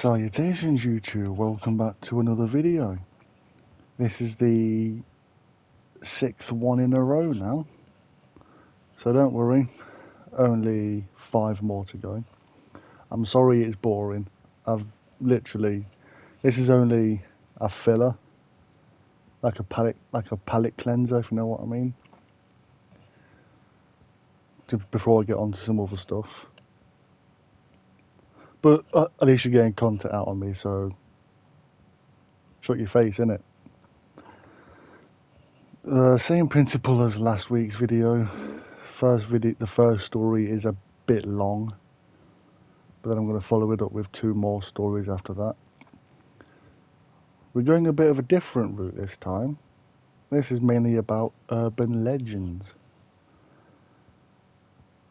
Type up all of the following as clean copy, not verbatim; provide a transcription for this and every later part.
Salutations YouTube, welcome back to another video. This is the 6th one in a row now, so don't worry, only 5 more to go. I'm sorry it's boring. This is only a filler, like a palate cleanser, if you know what I mean, before I get on to some other stuff. But at least you're getting content out on me, so shut your face, innit? Same principle as last week's video. The first story is a bit long, but then I'm going to follow it up with 2 more stories after that. We're going a bit of a different route this time. This is mainly about urban legends.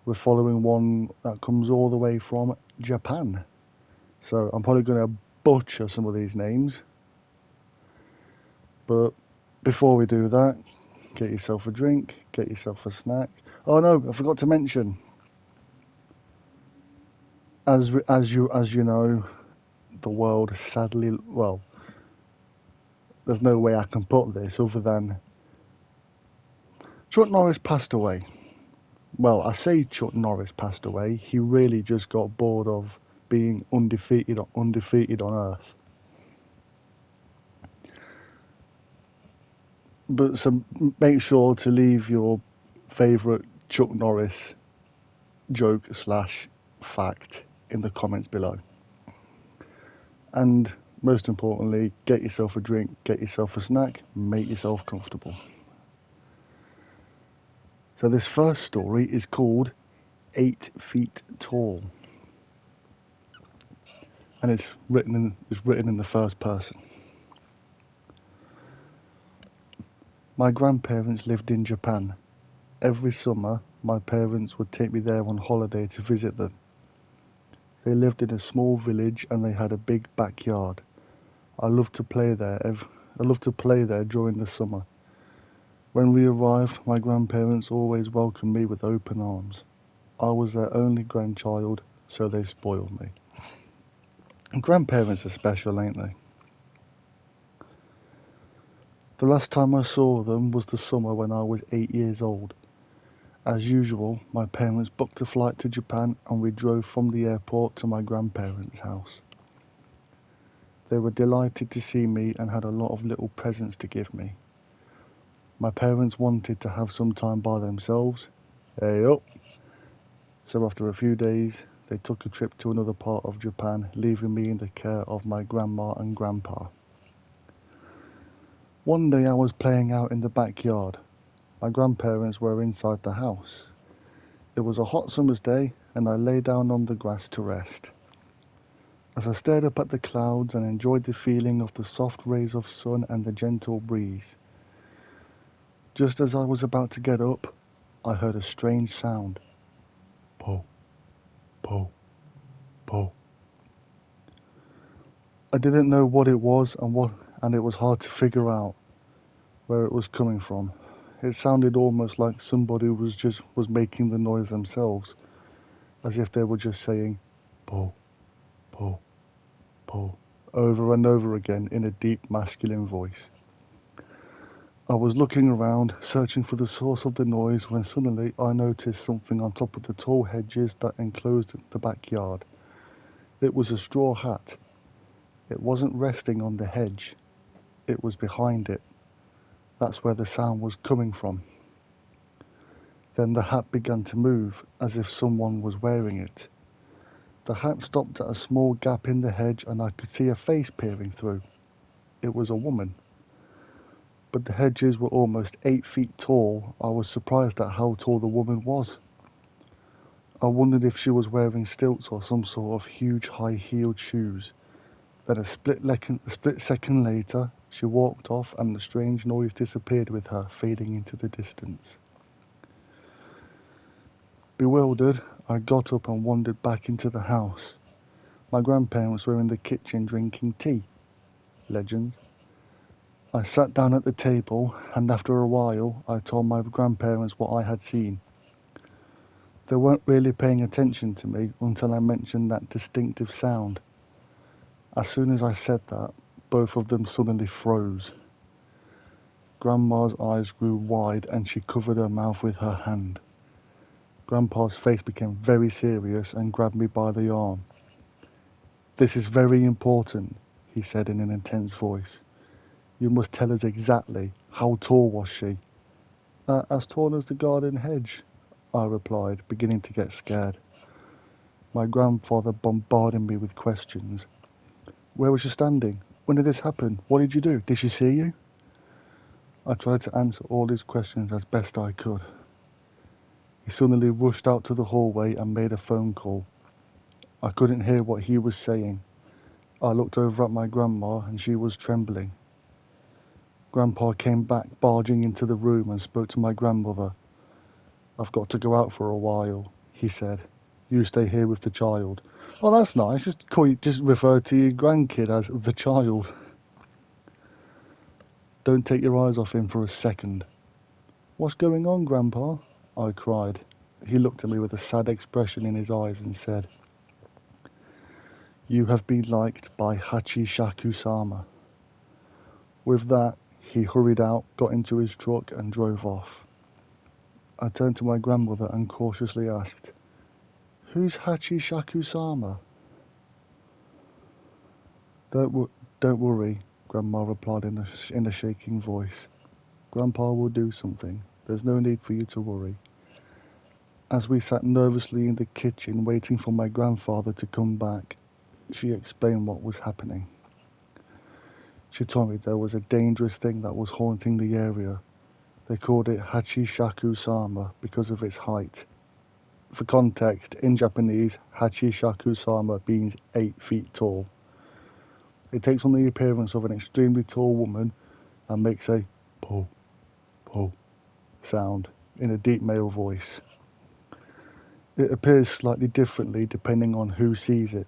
We're following one that comes all the way from Japan. So I'm probably going to butcher some of these names. But before we do that, get yourself a drink, get yourself a snack. Oh no, I forgot to mention. As you know, the world sadly, well, there's no way I can put this other than Chuck Norris passed away. Well, I say Chuck Norris passed away. He really just got bored of being undefeated on Earth. But so make sure to leave your favourite Chuck Norris joke / fact in the comments below. And most importantly, get yourself a drink, get yourself a snack, make yourself comfortable. So this first story is called 8 Feet Tall. And it's written in the first person. My grandparents lived in Japan. Every summer, my parents would take me there on holiday to visit them. They lived in a small village and they had a big backyard. I loved to play there during the summer. When we arrived, my grandparents always welcomed me with open arms. I was their only grandchild, so they spoiled me. Grandparents are special, ain't they? The last time I saw them was the summer when I was 8 years old. As usual, my parents booked a flight to Japan and we drove from the airport to my grandparents' house. They were delighted to see me and had a lot of little presents to give me. My parents wanted to have some time by themselves. Hey up! So after a few days, they took a trip to another part of Japan, leaving me in the care of my grandma and grandpa. One day I was playing out in the backyard. My grandparents were inside the house. It was a hot summer's day and I lay down on the grass to rest. As I stared up at the clouds and enjoyed the feeling of the soft rays of sun and the gentle breeze. Just as I was about to get up, I heard a strange sound. Po, po, po. I didn't know what it was and it was hard to figure out where it was coming from. It sounded almost like somebody was making the noise themselves, as if they were just saying po, po, po over and over again in a deep masculine voice. I was looking around, searching for the source of the noise, when suddenly I noticed something on top of the tall hedges that enclosed the backyard. It was a straw hat. It wasn't resting on the hedge. It was behind it. That's where the sound was coming from. Then the hat began to move, as if someone was wearing it. The hat stopped at a small gap in the hedge and I could see a face peering through. It was a woman. But the hedges were almost 8 feet tall. I was surprised at how tall the woman was. I wondered if she was wearing stilts or some sort of huge high-heeled shoes. Then a split second later, she walked off and the strange noise disappeared with her, fading into the distance. Bewildered, I got up and wandered back into the house. My grandparents were in the kitchen drinking tea. Legends. I sat down at the table and after a while I told my grandparents what I had seen. They weren't really paying attention to me until I mentioned that distinctive sound. As soon as I said that, both of them suddenly froze. Grandma's eyes grew wide and she covered her mouth with her hand. Grandpa's face became very serious and grabbed me by the arm. "This is very important," he said in an intense voice. "You must tell us exactly. How tall was she?" As tall as the garden hedge," I replied, beginning to get scared. My grandfather bombarded me with questions. "Where was she standing? When did this happen? What did you do? Did she see you?" I tried to answer all his questions as best I could. He suddenly rushed out to the hallway and made a phone call. I couldn't hear what he was saying. I looked over at my grandma and she was trembling. Grandpa came back barging into the room and spoke to my grandmother. "I've got to go out for a while," he said. "You stay here with the child." "Oh, that's nice. Just refer to your grandkid as the child." "Don't take your eyes off him for a second." "What's going on, Grandpa?" I cried. He looked at me with a sad expression in his eyes and said, "You have been liked by Hachishaku-sama." With that, he hurried out, got into his truck and drove off. I turned to my grandmother and cautiously asked, "Who's Hachishaku-sama?" Don't worry," Grandma replied in a shaking voice. "Grandpa will do something. There's no need for you to worry." As we sat nervously in the kitchen waiting for my grandfather to come back, she explained what was happening. She told me there was a dangerous thing that was haunting the area. They called it Hachishaku-sama because of its height. For context, in Japanese, Hachishaku-sama means 8 feet tall. It takes on the appearance of an extremely tall woman and makes a po, po sound in a deep male voice. It appears slightly differently depending on who sees it.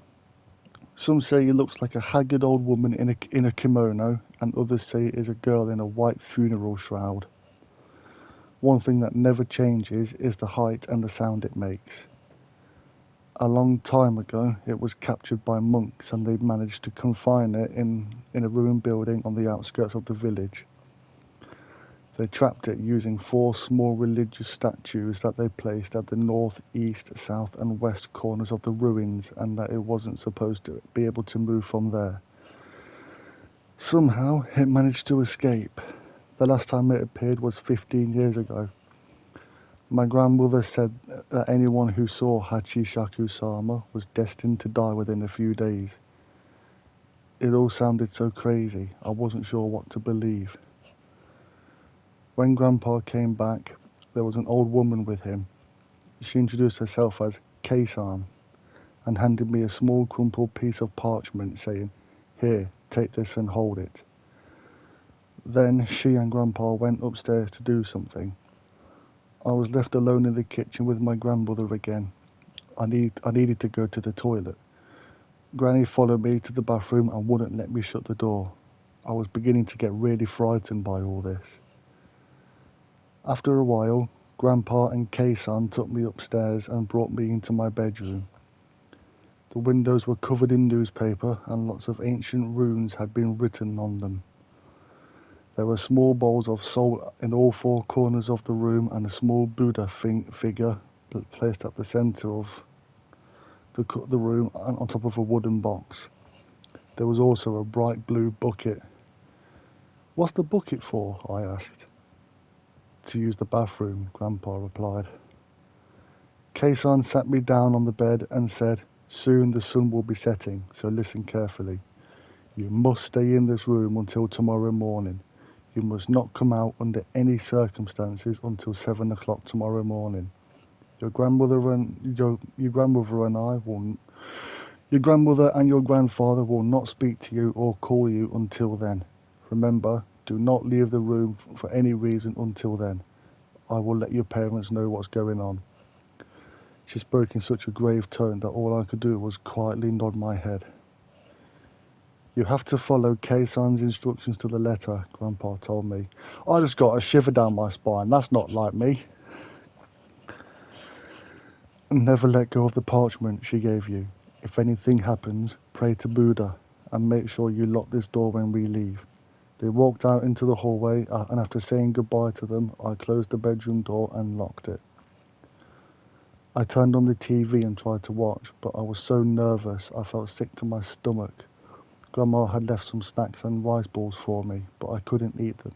Some say it looks like a haggard old woman in a kimono, and others say it is a girl in a white funeral shroud. One thing that never changes is the height and the sound it makes. A long time ago, it was captured by monks and they managed to confine it in a ruined building on the outskirts of the village. They trapped it using 4 small religious statues that they placed at the north, east, south and west corners of the ruins, and that it wasn't supposed to be able to move from there. Somehow, it managed to escape. The last time it appeared was 15 years ago. My grandmother said that anyone who saw Hachishaku-sama was destined to die within a few days. It all sounded so crazy, I wasn't sure what to believe. When Grandpa came back, there was an old woman with him. She introduced herself as Kei-san and handed me a small crumpled piece of parchment saying, "Here, take this and hold it." Then she and Grandpa went upstairs to do something. I was left alone in the kitchen with my grandmother again. I needed to go to the toilet. Granny followed me to the bathroom and wouldn't let me shut the door. I was beginning to get really frightened by all this. After a while, Grandpa and Kei-san took me upstairs and brought me into my bedroom. The windows were covered in newspaper and lots of ancient runes had been written on them. There were small bowls of salt in all 4 corners of the room and a small Buddha figure placed at the center of the room and on top of a wooden box. There was also a bright blue bucket. "What's the bucket for?" I asked. "To use the bathroom," Grandpa replied. Kei-san sat me down on the bed and said, "Soon the sun will be setting, so listen carefully. You must stay in this room until tomorrow morning. You must not come out under any circumstances until 7 o'clock tomorrow morning. Your grandmother and your grandfather will not speak to you or call you until then. Remember, do not leave the room for any reason until then. I will let your parents know what's going on." She spoke in such a grave tone that all I could do was quietly nod my head. "You have to follow Kei-san's instructions to the letter," Grandpa told me. I just got a shiver down my spine. That's not like me. "Never let go of the parchment she gave you. If anything happens, pray to Buddha and make sure you lock this door when we leave." They walked out into the hallway, and after saying goodbye to them, I closed the bedroom door and locked it. I turned on the TV and tried to watch, but I was so nervous I felt sick to my stomach. Grandma had left some snacks and rice balls for me, but I couldn't eat them.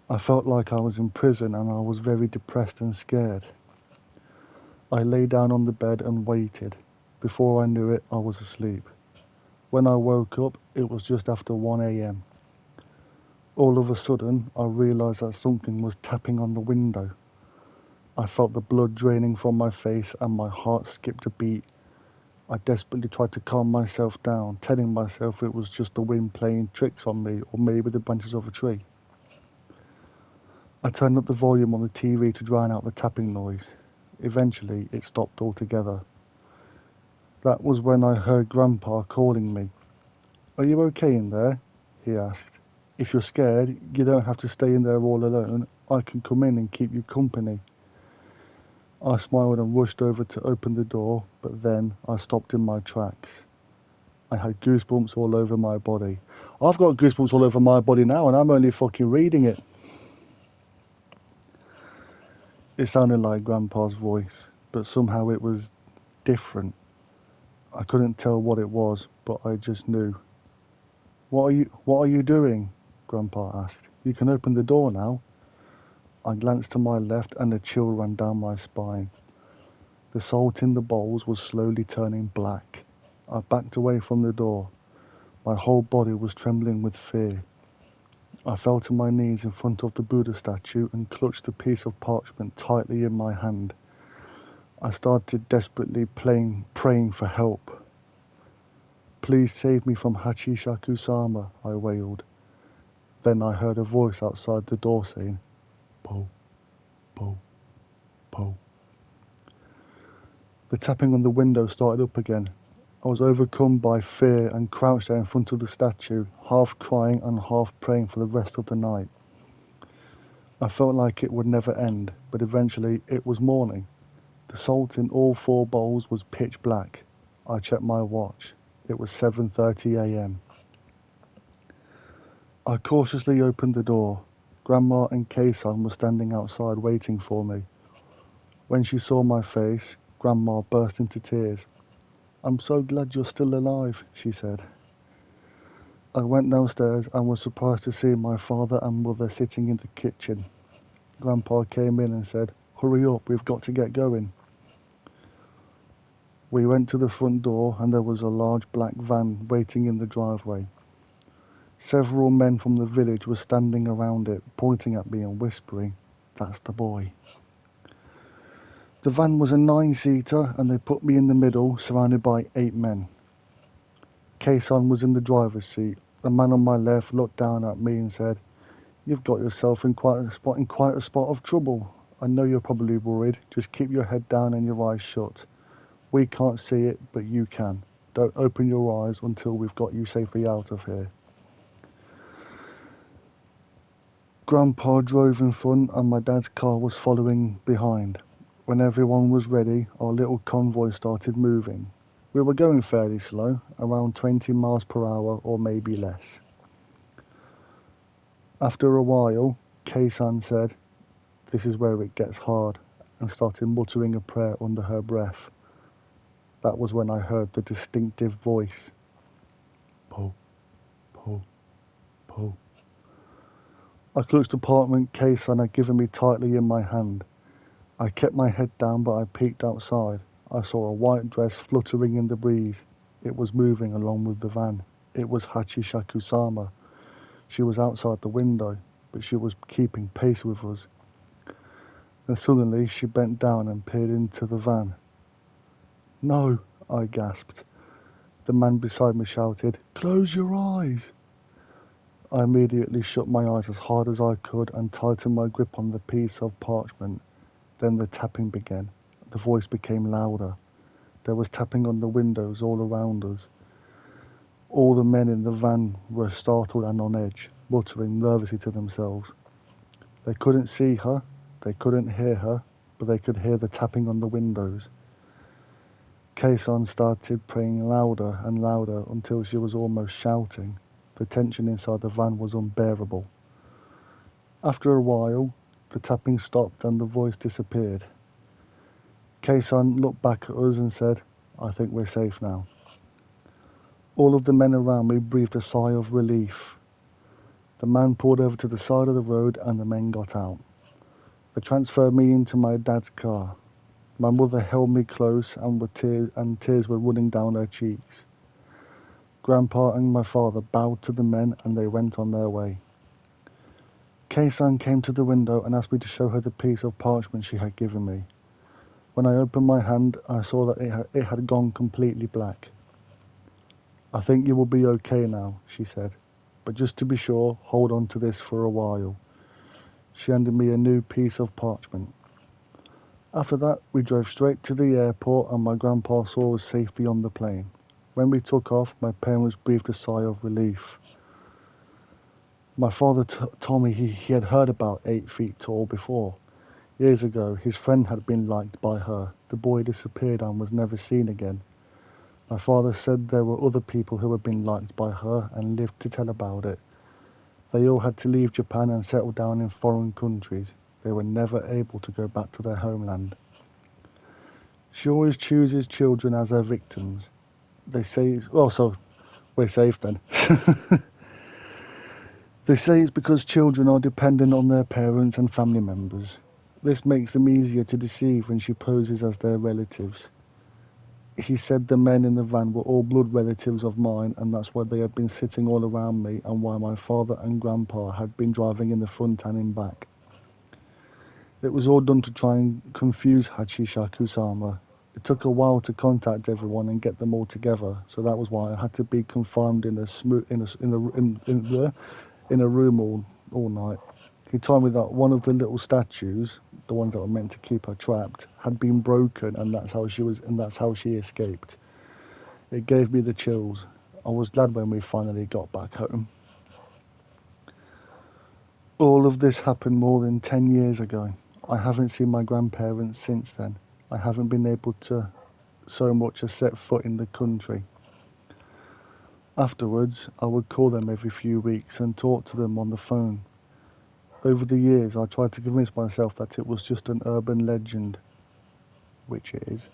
I felt like I was in prison and I was very depressed and scared. I lay down on the bed and waited. Before I knew it, I was asleep. When I woke up, it was just after 1 a.m. All of a sudden, I realised that something was tapping on the window. I felt the blood draining from my face and my heart skipped a beat. I desperately tried to calm myself down, telling myself it was just the wind playing tricks on me or maybe the branches of a tree. I turned up the volume on the TV to drown out the tapping noise. Eventually, it stopped altogether. That was when I heard Grandpa calling me. "Are you okay in there?" he asked. "If you're scared, you don't have to stay in there all alone. I can come in and keep you company." I smiled and rushed over to open the door, but then I stopped in my tracks. I had goosebumps all over my body. I've got goosebumps all over my body now, and I'm only fucking reading it. It sounded like Grandpa's voice, but somehow it was different. I couldn't tell what it was, but I just knew. What are you doing?" Grandpa asked. "You can open the door now." I glanced to my left and a chill ran down my spine. The salt in the bowls was slowly turning black. I backed away from the door. My whole body was trembling with fear. I fell to my knees in front of the Buddha statue and clutched the piece of parchment tightly in my hand. I started desperately praying for help. "Please save me from Hachishaku-sama," I wailed. Then I heard a voice outside the door saying, "Po, po, po." The tapping on the window started up again. I was overcome by fear and crouched there in front of the statue, half crying and half praying for the rest of the night. I felt like it would never end, but eventually it was morning. The salt in all 4 bowls was pitch black. I checked my watch. It was 7:30 a.m. I cautiously opened the door. Grandma and Kei-san were standing outside waiting for me. When she saw my face, Grandma burst into tears. "I'm so glad you're still alive," she said. I went downstairs and was surprised to see my father and mother sitting in the kitchen. Grandpa came in and said, "Hurry up, we've got to get going." We went to the front door and there was a large black van waiting in the driveway. Several men from the village were standing around it, pointing at me and whispering, "That's the boy." The van was a 9-seater and they put me in the middle, surrounded by 8 men. Kei-san was in the driver's seat. The man on my left looked down at me and said, "You've got yourself in quite a spot of trouble. I know you're probably worried. Just keep your head down and your eyes shut. We can't see it, but you can. Don't open your eyes until we've got you safely out of here." Grandpa drove in front and my dad's car was following behind. When everyone was ready, our little convoy started moving. We were going fairly slow, around 20 miles per hour or maybe less. After a while, Kei-san said, "This is where it gets hard," and started muttering a prayer under her breath. That was when I heard the distinctive voice. Po, po, po. I clutched the parchment Kei-san had given me tightly in my hand. I kept my head down, but I peeked outside. I saw a white dress fluttering in the breeze. It was moving along with the van. It was Hachishaku-sama. She was outside the window, but she was keeping pace with us. Then suddenly she bent down and peered into the van. "No," I gasped. The man beside me shouted, "Close your eyes." I immediately shut my eyes as hard as I could and tightened my grip on the piece of parchment. Then the tapping began. The voice became louder. There was tapping on the windows all around us. All the men in the van were startled and on edge, muttering nervously to themselves. They couldn't see her, they couldn't hear her, but they could hear the tapping on the windows. Kason started praying louder and louder until she was almost shouting. The tension inside the van was unbearable. After a while, the tapping stopped and the voice disappeared. Kason looked back at us and said, "I think we're safe now." All of the men around me breathed a sigh of relief. The man pulled over to the side of the road and the men got out. They transferred me into my dad's car. My mother held me close and tears were running down her cheeks. Grandpa and my father bowed to the men and they went on their way. Kay-san came to the window and asked me to show her the piece of parchment she had given me. When I opened my hand, I saw that it had gone completely black. "I think you will be okay now," she said, "but just to be sure, hold on to this for a while." She handed me a new piece of parchment. After that, we drove straight to the airport and my grandpa saw us safely on the plane. When we took off, my parents breathed a sigh of relief. My father told me he had heard about 8 feet tall before. Years ago, his friend had been liked by her. The boy disappeared and was never seen again. My father said there were other people who had been liked by her and lived to tell about it. They all had to leave Japan and settle down in foreign countries. They were never able to go back to their homeland. She always chooses children as her victims. They say, well, so we're safe then. They say it's because children are dependent on their parents and family members. This makes them easier to deceive when she poses as their relatives. He said the men in the van were all blood relatives of mine and that's why they had been sitting all around me and why my father and grandpa had been driving in the front and in back. It was all done to try and confuse Hachisha Kusama. It took a while to contact everyone and get them all together, so that was why I had to be confined in a room all night. He told me that one of the little statues, the ones that were meant to keep her trapped, had been broken and that's how she escaped. It gave me the chills. I was glad when we finally got back home. All of this happened more than 10 years ago. I haven't seen my grandparents since then. I haven't been able to so much as set foot in the country. Afterwards, I would call them every few weeks and talk to them on the phone. Over the years, I tried to convince myself that it was just an urban legend, which it is,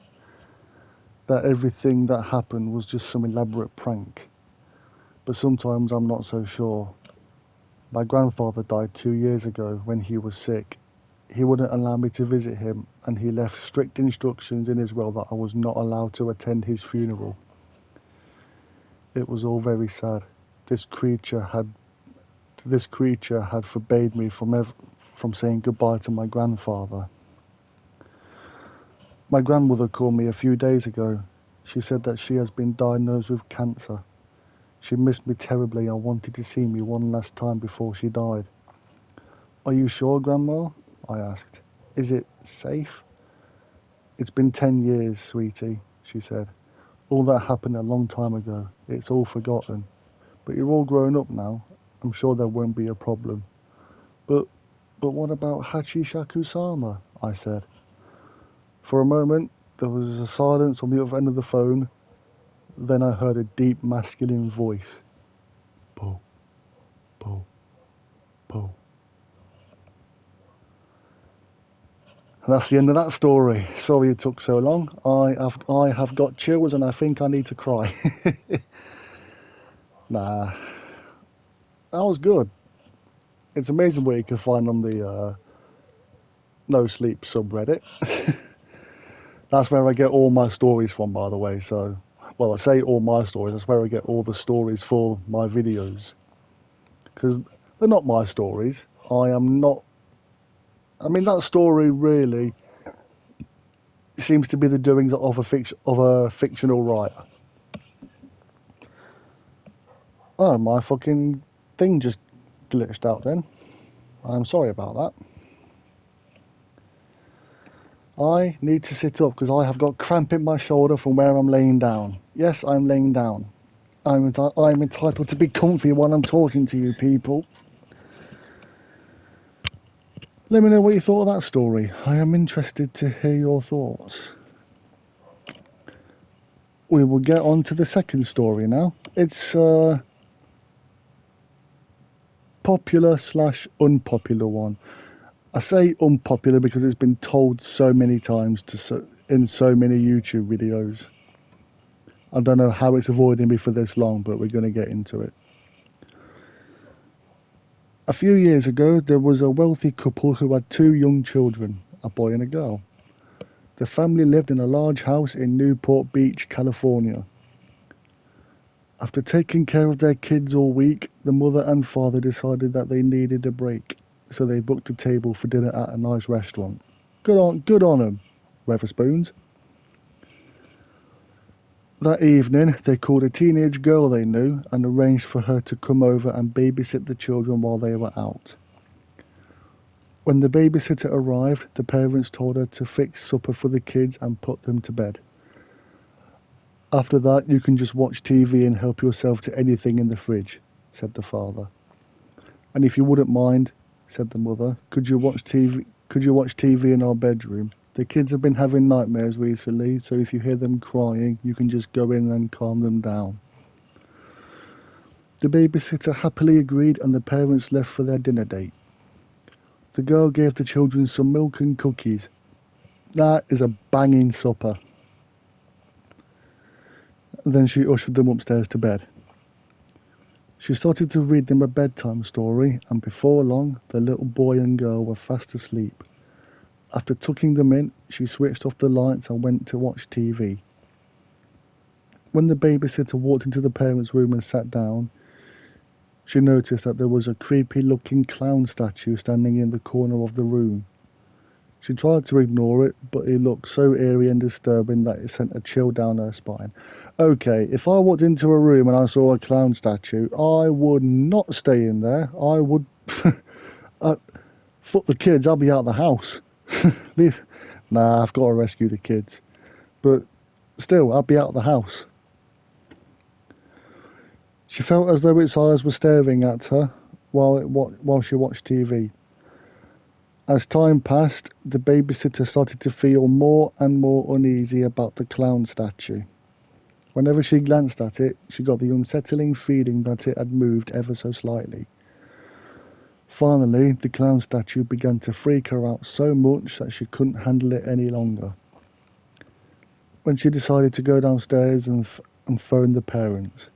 that everything that happened was just some elaborate prank. But sometimes I'm not so sure. My grandfather died 2 years ago when he was sick. He wouldn't allow me to visit him, and he left strict instructions in his will that I was not allowed to attend his funeral. It was all very sad. This creature had forbade me from saying goodbye to my grandfather. My grandmother called me a few days ago. She said that she has been diagnosed with cancer. She missed me terribly and wanted to see me one last time before she died. "Are you sure, Grandma?" I asked. "Is it safe?" "It's been 10 years, sweetie," she said. "All that happened a long time ago. It's all forgotten. But you're all grown up now. I'm sure there won't be a problem." But what about Hachisha Kusama?" I said. For a moment, there was a silence on the other end of the phone. Then I heard a deep masculine voice. "Po, po, po." And that's the end of that story. Sorry it took so long. I have got chills and I think I need to cry. Nah, that was good. It's amazing what you can find on the No Sleep subreddit. That's where I get all my stories from, by the way. So, well, I say all my stories. That's where I get all the stories for my videos. Because they're not my stories. That story really seems to be the doings of a fictional writer. Oh, my fucking thing just glitched out then. I'm sorry about that. I need to sit up because I have got cramp in my shoulder from where I'm laying down. Yes, I'm laying down. I'm entitled to be comfy while I'm talking to you people. Let me know what you thought of that story. I am interested to hear your thoughts. We will get on to the second story now. It's popular slash unpopular one. I say unpopular because it's been told so many times in so many YouTube videos. I don't know how it's avoiding me for this long, but we're going to get into it. A few years ago, there was a wealthy couple who had 2 young children, a boy and a girl. The family lived in a large house in Newport Beach, California. After taking care of their kids all week, the mother and father decided that they needed a break, so they booked a table for dinner at a nice restaurant. Good on them, Weatherspoons. That evening, they called a teenage girl they knew and arranged for her to come over and babysit the children while they were out. When the babysitter arrived, the parents told her to fix supper for the kids and put them to bed. After that, you can just watch TV and help yourself to anything in the fridge, said the father. And if you wouldn't mind, said the mother, could you watch TV in our bedroom? The kids have been having nightmares recently, so if you hear them crying, you can just go in and calm them down. The babysitter happily agreed and the parents left for their dinner date. The girl gave the children some milk and cookies. That is a banging supper. Then she ushered them upstairs to bed. She started to read them a bedtime story, and before long, the little boy and girl were fast asleep. After tucking them in, she switched off the lights and went to watch TV. When the babysitter walked into the parents' room and sat down, she noticed that there was a creepy-looking clown statue standing in the corner of the room. She tried to ignore it, but it looked so eerie and disturbing that it sent a chill down her spine. Okay, if I walked into a room and I saw a clown statue, I would not stay in there. I would... fuck the kids, I'll be out of the house. Nah, I've got to rescue the kids. But still, I'd be out of the house. She felt as though its eyes were staring at her while she watched TV. As time passed, the babysitter started to feel more and more uneasy about the clown statue. Whenever she glanced at it, she got the unsettling feeling that it had moved ever so slightly. Finally, the clown statue began to freak her out so much that she couldn't handle it any longer. When she decided to go downstairs and phone the parents.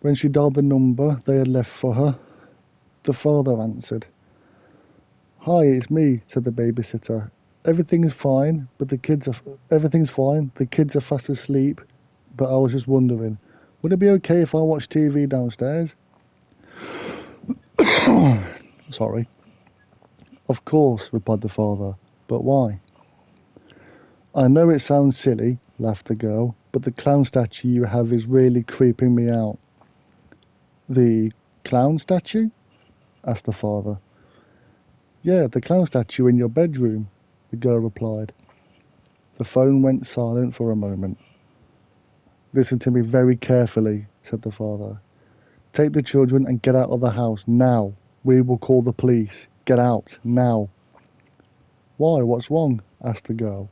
When she dialed the number they had left for her, the father answered. "Hi, it's me," said the babysitter. Everything's fine. The kids are fast asleep, but I was just wondering, would it be okay if I watch TV downstairs? Sorry. "Of course," replied the father. "But why?" "I know it sounds silly," laughed the girl, "but the clown statue you have is really creeping me out." "The clown statue?" asked the father. "Yeah, the clown statue in your bedroom," the girl replied. The phone went silent for a moment. "Listen to me very carefully," said the father. "Take the children and get out of the house now. We will call the police. Get out now." "Why, what's wrong?" asked the girl.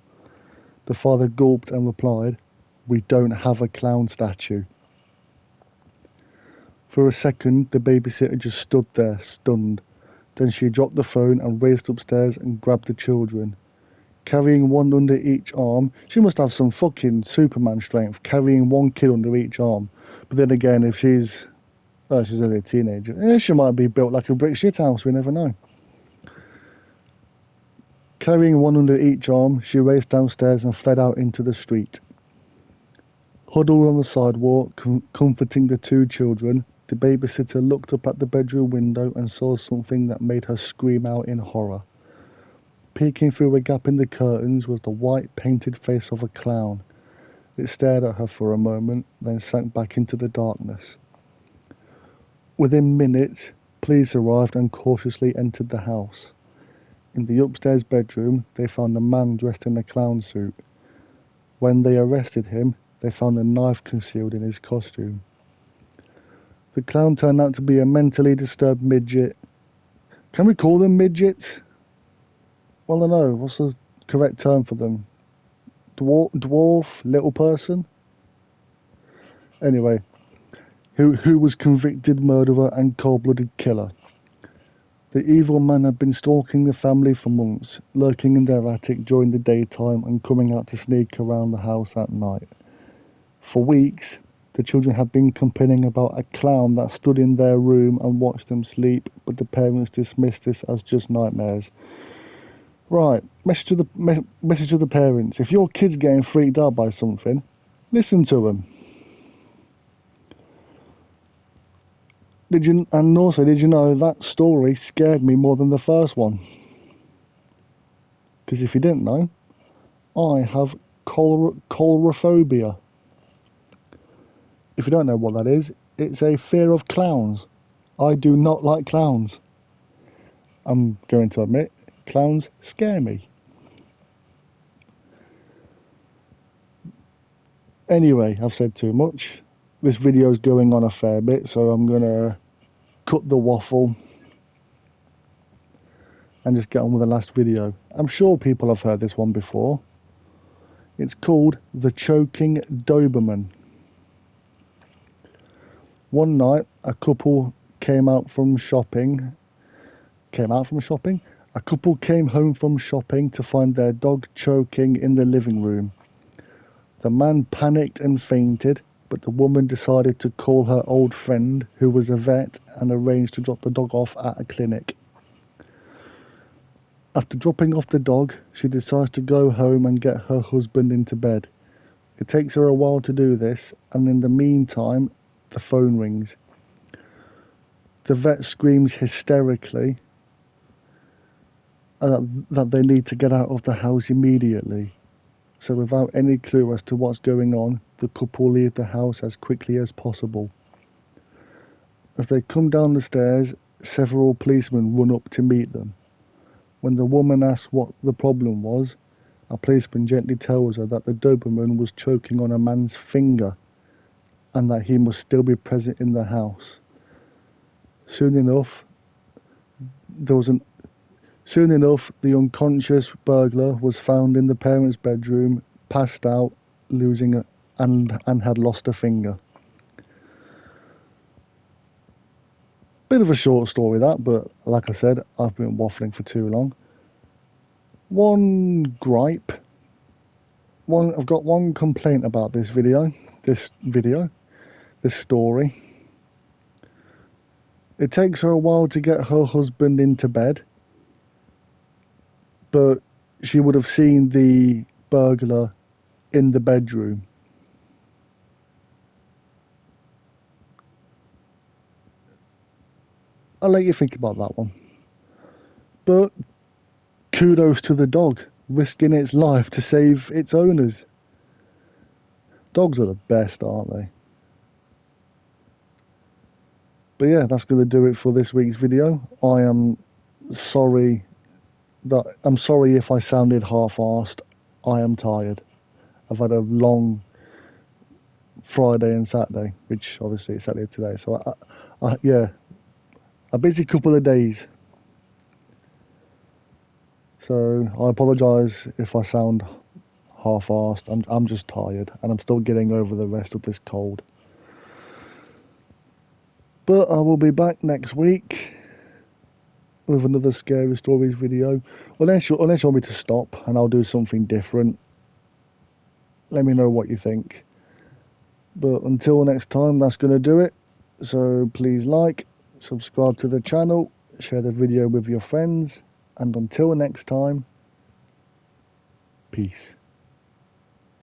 The father gulped and replied, "We don't have a clown statue." For a second, the babysitter just stood there, stunned. Then she dropped the phone and raced upstairs and grabbed the children. Carrying one under each arm, she must have some fucking Superman strength, carrying one kid under each arm. But then again, if she's only a teenager, she might be built like a brick shithouse, we never know. Carrying one under each arm, she raced downstairs and fled out into the street. Huddled on the sidewalk, comforting the 2 children, the babysitter looked up at the bedroom window and saw something that made her scream out in horror. Peeking through a gap in the curtains was the white painted face of a clown. It stared at her for a moment, then sank back into the darkness. Within minutes, police arrived and cautiously entered the house. In the upstairs bedroom, they found a man dressed in a clown suit. When they arrested him, they found a knife concealed in his costume. The clown turned out to be a mentally disturbed midget. Can we call them midgets? Well, I know. What's the correct term for them? Dwarf? Little person? Anyway, who was convicted murderer and cold-blooded killer. The evil man had been stalking the family for months, lurking in their attic during the daytime and coming out to sneak around the house at night. For weeks, the children had been complaining about a clown that stood in their room and watched them sleep, but the parents dismissed this as just nightmares. Right, message to the parents. If your kid's getting freaked out by something, listen to them. Did you know that story scared me more than the first one? Because if you didn't know, I have coulrophobia. If you don't know what that is, it's a fear of clowns. I do not like clowns. I'm going to admit, clowns scare me. Anyway, I've said too much. This video is going on a fair bit, so I'm going to cut the waffle and just get on with the last video. I'm sure people have heard this one before. It's called The Choking Doberman. One night, a couple came from shopping. A couple came home from shopping to find their dog choking in the living room. The man panicked and fainted, but the woman decided to call her old friend, who was a vet, and arranged to drop the dog off at a clinic. After dropping off the dog, she decides to go home and get her husband into bed. It takes her a while to do this, and in the meantime, the phone rings. The vet screams hysterically that they need to get out of the house immediately. So without any clue as to what's going on, the couple leave the house as quickly as possible. As they come down the stairs, several policemen run up to meet them. When the woman asks what the problem was, a policeman gently tells her that the Doberman was choking on a man's finger and that he must still be present in the house. Soon enough, the unconscious burglar was found in the parents' bedroom, passed out, and had lost a finger. Bit of a short story that, but like I said, I've been waffling for too long. One gripe. I've got one complaint about this story. It takes her a while to get her husband into bed, but she would have seen the burglar in the bedroom. I'll let you think about that one. But kudos to the dog, risking its life to save its owners. Dogs are the best, aren't they? But yeah, that's going to do it for this week's video. I'm sorry if I sounded half-arsed. I am tired. I've had a long Friday and Saturday, which obviously it's Saturday today. So yeah, a busy couple of days. So I apologise if I sound half-arsed. I'm just tired, and I'm still getting over the rest of this cold. But I will be back next week with another Scary Stories video. Unless you want me to stop and I'll do something different. Let me know what you think. But until next time, that's going to do it. So please like, subscribe to the channel, share the video with your friends. And until next time, peace.